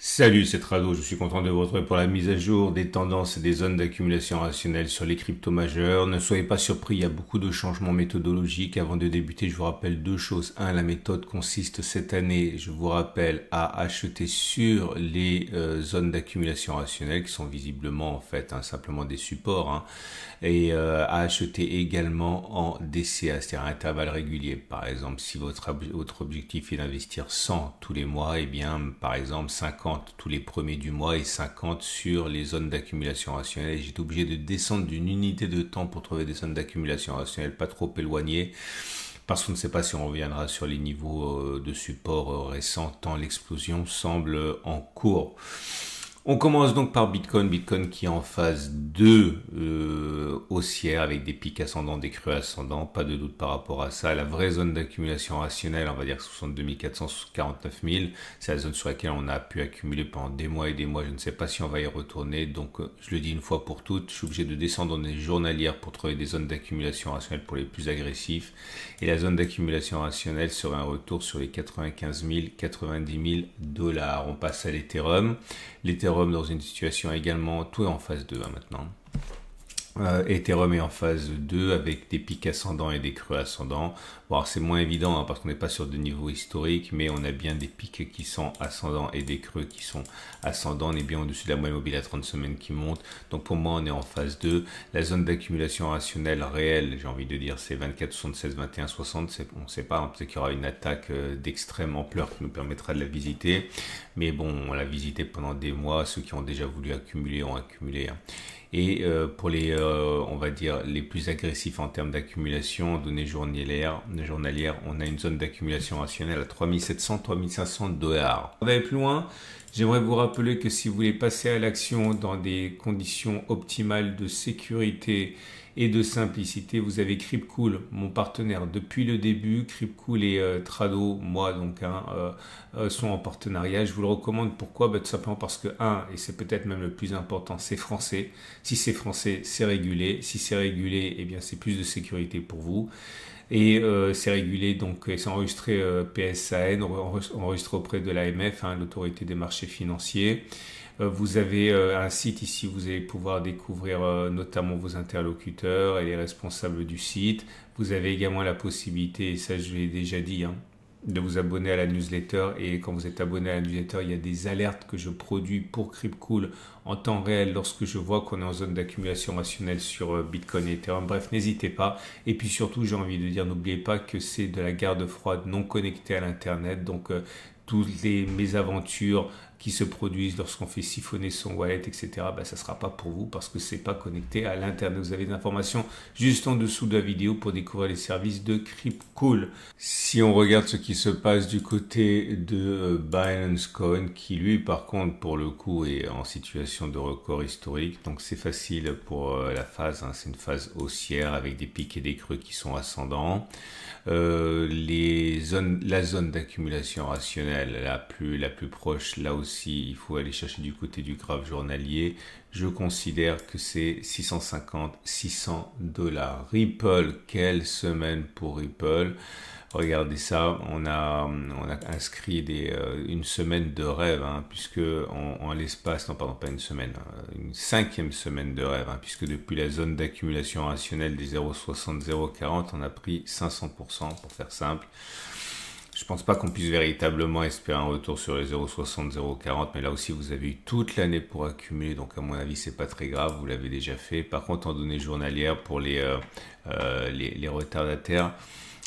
Salut, c'est Trado, je suis content de vous retrouver pour la mise à jour des tendances et des zones d'accumulation rationnelle sur les cryptos majeurs. Ne soyez pas surpris, il y a beaucoup de changements méthodologiques. Avant de débuter, je vous rappelle deux choses. Un, la méthode consiste cette année, je vous rappelle, à acheter sur les zones d'accumulation rationnelle qui sont visiblement en fait simplement des supports, et à acheter également en DCA, c'est-à-dire à intervalles réguliers. Par exemple, si votre objectif est d'investir 100 tous les mois, et bien par exemple 50 tous les premiers du mois et 50 sur les zones d'accumulation rationnelle. Et j'étais obligé de descendre d'une unité de temps pour trouver des zones d'accumulation rationnelle pas trop éloignées, parce qu'on ne sait pas si on reviendra sur les niveaux de support récents tant l'explosion semble en cours. On commence donc par Bitcoin qui est en phase 2 haussière avec des pics ascendants, des creux ascendants, pas de doute par rapport à ça. La vraie zone d'accumulation rationnelle, on va dire 62 400, 49 000, c'est la zone sur laquelle on a pu accumuler pendant des mois et des mois. Je ne sais pas si on va y retourner, donc je le dis une fois pour toutes, je suis obligé de descendre dans des journalières pour trouver des zones d'accumulation rationnelle pour les plus agressifs. Et la zone d'accumulation rationnelle serait un retour sur les 95 000, 90 000 dollars. On passe à l'Ethereum. L'Ethereum dans une situation également, tout est en phase 2 maintenant. Ethereum est en phase 2 avec des pics ascendants et des creux ascendants. Bon, c'est moins évident parce qu'on n'est pas sur de niveaux historiques, mais on a bien des pics qui sont ascendants et des creux qui sont ascendants. On est bien au-dessus de la moyenne mobile à 30 semaines qui monte. Donc pour moi, on est en phase 2. La zone d'accumulation rationnelle réelle, j'ai envie de dire, c'est 24, 76, 21, 60. On ne sait pas, peut-être qu'il y aura une attaque d'extrême ampleur qui nous permettra de la visiter. Mais bon, on l'a visité pendant des mois. Ceux qui ont déjà voulu accumuler ont accumulé. Et pour les, on va dire, les plus agressifs en termes d'accumulation, données journalières, on a une zone d'accumulation rationnelle à 3700, 3500 dollars. On va aller plus loin. J'aimerais vous rappeler que si vous voulez passer à l'action dans des conditions optimales de sécurité et de simplicité, vous avez Cryptcool, mon partenaire depuis le début. Cryptcool et Trado, moi donc, sont en partenariat. Je vous le recommande. Pourquoi? Tout simplement parce que, et c'est peut-être même le plus important, c'est français. Si c'est français, c'est régulé. Si c'est régulé, eh bien c'est plus de sécurité pour vous. Et c'est régulé, donc c'est enregistré PSAN, enregistré auprès de l'AMF, l'autorité des marchés financiers. Vous avez un site ici, vous allez pouvoir découvrir notamment vos interlocuteurs et les responsables du site. Vous avez également la possibilité, et ça je l'ai déjà dit, de vous abonner à la newsletter. Et quand vous êtes abonné à la newsletter, il y a des alertes que je produis pour Cryptcool en temps réel lorsque je vois qu'on est en zone d'accumulation rationnelle sur Bitcoin et Ethereum. Bref, n'hésitez pas. Et puis surtout, j'ai envie de dire, n'oubliez pas que c'est de la garde froide non connectée à l'Internet. Donc, toutes les mésaventures qui se produisent lorsqu'on fait siphonner son wallet, etc., ça ne sera pas pour vous parce que ce n'est pas connecté à l'Internet. Vous avez des informations juste en dessous de la vidéo pour découvrir les services de Cryptcool. Si on regarde ce qui se passe du côté de Binance Coin, qui lui, par contre, pour le coup, est en situation de record historique. Donc c'est facile pour la phase, c'est une phase haussière avec des pics et des creux qui sont ascendants. La zone d'accumulation rationnelle la plus proche, là aussi il faut aller chercher du côté du graphe journalier. Je considère que c'est 650-600 dollars. Ripple, quelle semaine pour Ripple. Regardez ça, on a inscrit une semaine de rêve, puisque en l'espace, non pardon, pas une semaine, une 5e semaine de rêve, puisque depuis la zone d'accumulation rationnelle des 0,60, 0,40, on a pris 500% pour faire simple. Je pense pas qu'on puisse véritablement espérer un retour sur les 0,60, 0,40, mais là aussi vous avez eu toute l'année pour accumuler, donc à mon avis c'est pas très grave, vous l'avez déjà fait. Par contre, en données journalières pour les retardataires,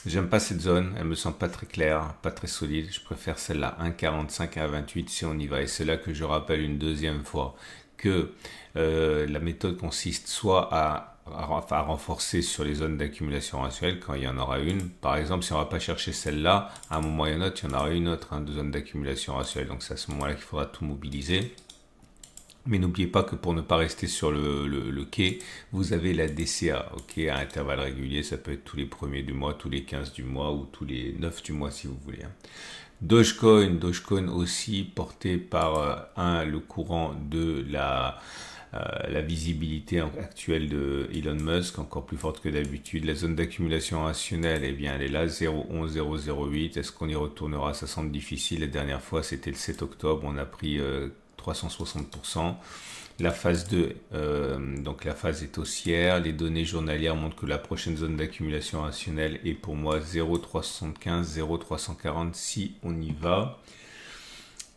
j'aime pas cette zone, elle me semble pas très claire, pas très solide. Je préfère celle-là, 1,45, 1,28 si on y va. Et c'est là que je rappelle une deuxième fois que la méthode consiste soit à renforcer sur les zones d'accumulation rationnelle quand il y en aura une. Par exemple, si on ne va pas chercher celle-là, à un moment il y en a il y en aura une autre de zone d'accumulation rationnelle. Donc c'est à ce moment-là qu'il faudra tout mobiliser. Mais n'oubliez pas que pour ne pas rester sur le quai, vous avez la DCA, à intervalles réguliers. Ça peut être tous les premiers du mois, tous les 15 du mois ou tous les 9 du mois si vous voulez. Dogecoin aussi porté par le courant de la la visibilité actuelle de Elon Musk, encore plus forte que d'habitude. La zone d'accumulation rationnelle, eh bien, elle est là, 0,11008. Est-ce qu'on y retournera? Ça semble difficile. La dernière fois, c'était le 7 octobre, on a pris 360%. La phase 2, donc la phase est haussière. Les données journalières montrent que la prochaine zone d'accumulation rationnelle est pour moi 0,375, 0,340 si on y va.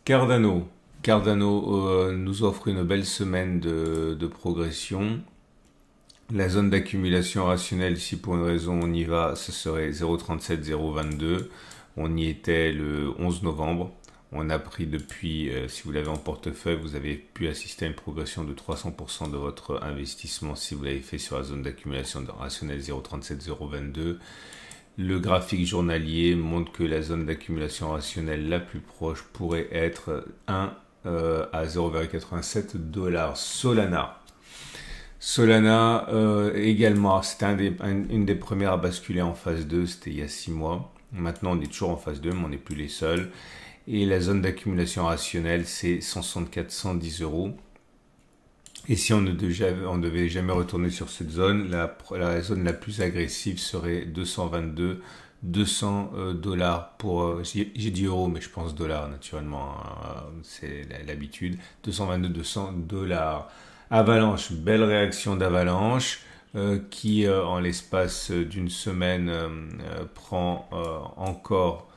Cardano. Cardano nous offre une belle semaine de progression. La zone d'accumulation rationnelle, si pour une raison on y va, ce serait 0,37, 0,22. On y était le 11 novembre. On a pris depuis, si vous l'avez en portefeuille, vous avez pu assister à une progression de 300% de votre investissement si vous l'avez fait sur la zone d'accumulation rationnelle 0,37, 0,22. Le graphique journalier montre que la zone d'accumulation rationnelle la plus proche pourrait être 1 à 0,87 $. Solana également, c'était une des premières à basculer en phase 2, c'était il y a 6 mois. Maintenant, on est toujours en phase 2, mais on n'est plus les seuls. Et la zone d'accumulation rationnelle, c'est 164, 110 €. Et si on ne devait jamais retourner sur cette zone, la zone la plus agressive serait 222, 200 $ pour, j'ai dit euros, mais je pense dollars naturellement, c'est l'habitude, 222, 200 $. Avalanche, belle réaction d'Avalanche, qui en l'espace d'une semaine prend encore...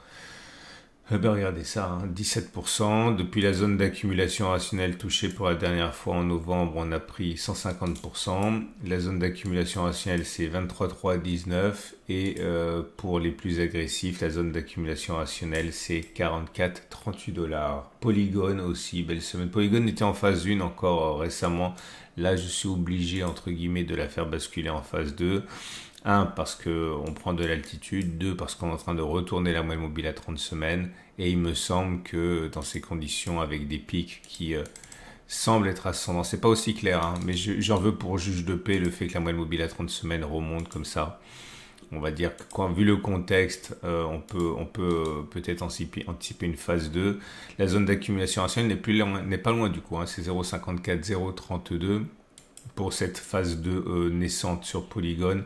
regardez ça, 17%. Depuis la zone d'accumulation rationnelle touchée pour la dernière fois en novembre, on a pris 150%. La zone d'accumulation rationnelle, c'est 23,319. Et pour les plus agressifs, la zone d'accumulation rationnelle, c'est 44,38 $. Polygon aussi, belle semaine. Polygon était en phase 1 encore récemment. Là, je suis obligé, entre guillemets, de la faire basculer en phase 2. 1, parce qu'on prend de l'altitude. 2, parce qu'on est en train de retourner la moyenne mobile à 30 semaines. Et il me semble que dans ces conditions, avec des pics qui semblent être ascendants, c'est pas aussi clair, hein, mais j'en veux pour juge de paix le fait que la moyenne mobile à 30 semaines remonte comme ça. On va dire que vu le contexte, on peut peut-être anticiper une phase 2. La zone d'accumulation rationnelle n'est pas loin du coup, hein, c'est 0,54, 0,32 pour cette phase 2 naissante sur Polygon.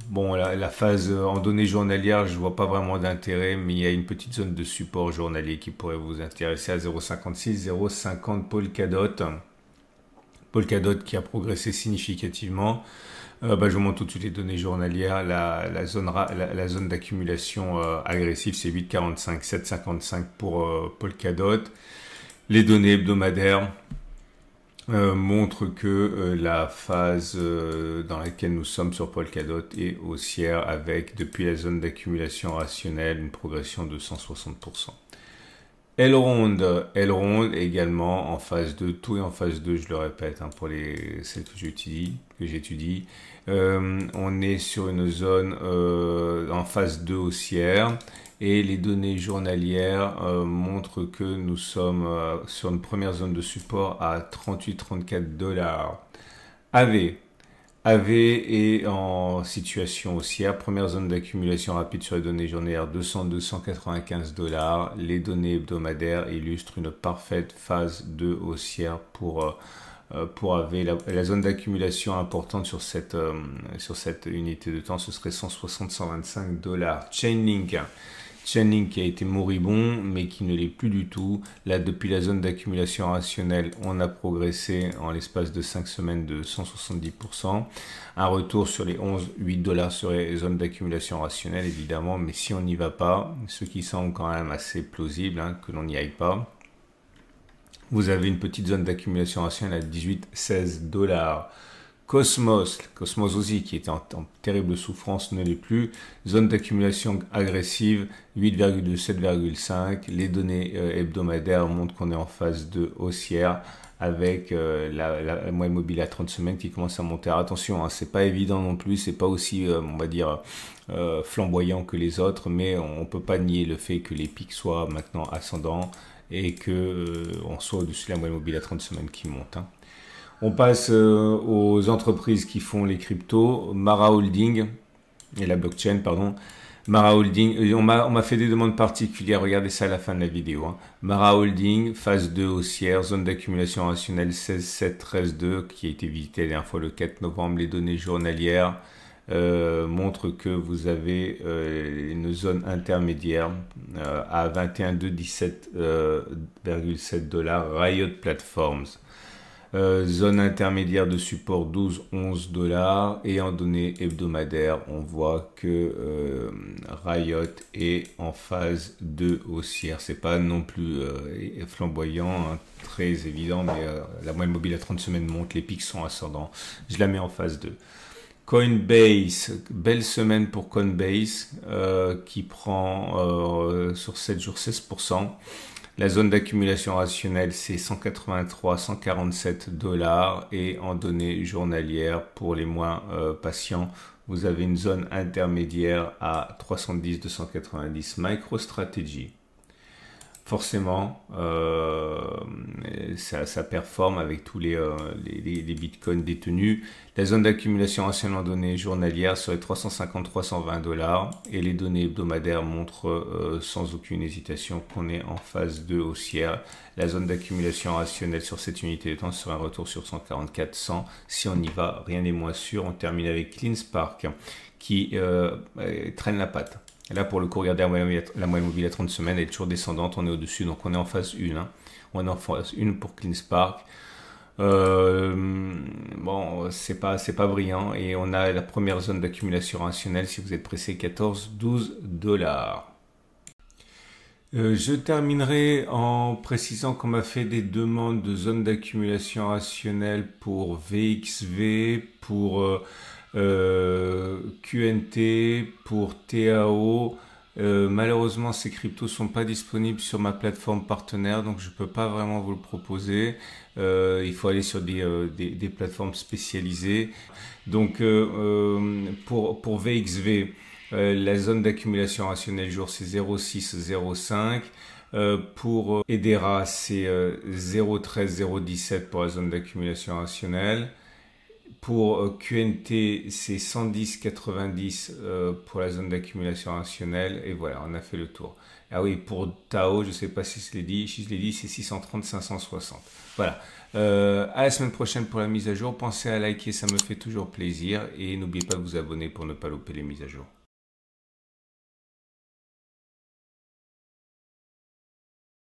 Bon, la phase en données journalières, je vois pas vraiment d'intérêt, mais il y a une petite zone de support journalier qui pourrait vous intéresser à 0,56, 0,50 Polkadot. Polkadot qui a progressé significativement. Je vous montre tout de suite les données journalières. La zone d'accumulation agressive, c'est 8,45, 7,55 pour Polkadot. Les données hebdomadaires montrent que la phase dans laquelle nous sommes sur Polkadot est haussière avec, depuis la zone d'accumulation rationnelle, une progression de 160%. Elrond également en phase 2, tout est en phase 2, je le répète, hein, pour celles que j'étudie. On est sur une zone en phase 2 haussière et les données journalières montrent que nous sommes sur une première zone de support à 38-34 $. AV est en situation haussière. Première zone d'accumulation rapide sur les données journalières, 200-295 $. Les données hebdomadaires illustrent une parfaite phase de haussière pour AV. La zone d'accumulation importante sur cette unité de temps, ce serait 160-125 $. Chainlink qui a été moribond, mais qui ne l'est plus du tout. Là, depuis la zone d'accumulation rationnelle, on a progressé en l'espace de 5 semaines de 170%. Un retour sur les 11,8 $ sur les zones d'accumulation rationnelle, évidemment, mais si on n'y va pas, ce qui semble quand même assez plausible, hein, que l'on n'y aille pas, vous avez une petite zone d'accumulation rationnelle à 18-16 $. Cosmos aussi qui était en terrible souffrance ne l'est plus. Zone d'accumulation agressive 8,2, 7,5. Les données hebdomadaires montrent qu'on est en phase de haussière avec la moyenne mobile à 30 semaines qui commence à monter. Alors, attention, hein, c'est pas évident non plus, c'est pas aussi on va dire flamboyant que les autres, mais on peut pas nier le fait que les pics soient maintenant ascendants et que on soit au-dessus de la moyenne mobile à 30 semaines qui monte, hein. On passe aux entreprises qui font les cryptos. Mara Holding et la blockchain, pardon. Mara Holding, on m'a fait des demandes particulières, regardez ça à la fin de la vidéo. Hein. Mara Holding, phase 2 haussière, zone d'accumulation rationnelle 16,7,13,2 qui a été visitée la dernière fois le 4 novembre. Les données journalières montrent que vous avez une zone intermédiaire à 21,217,7 $ Riot Platforms. Zone intermédiaire de support 12-11 $ et en données hebdomadaires on voit que Riot est en phase 2 haussière. C'est pas non plus flamboyant, hein, très évident, mais la moyenne mobile à 30 semaines monte, les pics sont ascendants. Je la mets en phase 2. Coinbase, belle semaine pour Coinbase qui prend sur 7 jours 16%. La zone d'accumulation rationnelle, c'est 183-147 $ et en données journalières, pour les moins patients, vous avez une zone intermédiaire à 310-290 MicroStrategy. Forcément, ça performe avec tous les bitcoins détenus. La zone d'accumulation rationnelle en données journalières serait 350-320 $ et les données hebdomadaires montrent sans aucune hésitation qu'on est en phase 2 haussière. La zone d'accumulation rationnelle sur cette unité de temps serait un retour sur 144-100. Si on y va, rien n'est moins sûr. On termine avec CleanSpark qui traîne la patte. Là, pour le coup, regardez la moyenne mobile à 30 semaines, elle est toujours descendante, on est au-dessus, donc on est en phase 1. Hein. On est en phase 1 pour CleanSpark. Bon, c'est pas brillant. Et on a la première zone d'accumulation rationnelle, si vous êtes pressé, 14-12 $. Je terminerai en précisant qu'on m'a fait des demandes de zone d'accumulation rationnelle pour VXV, pour QNT, pour TAO. Malheureusement, ces cryptos sont pas disponibles sur ma plateforme partenaire, donc je peux pas vraiment vous le proposer. Il faut aller sur des plateformes spécialisées. Donc pour VXV, la zone d'accumulation rationnelle jour c'est 0,605. Pour Hedera, c'est 0,13-0,17 pour la zone d'accumulation rationnelle. Pour QNT, c'est 110,90 pour la zone d'accumulation rationnelle. Et voilà, on a fait le tour. Ah oui, pour Tao, je ne sais pas si je l'ai dit. Si je l'ai dit, c'est 630-560. Voilà. À la semaine prochaine pour la mise à jour. Pensez à liker, ça me fait toujours plaisir. Et n'oubliez pas de vous abonner pour ne pas louper les mises à jour.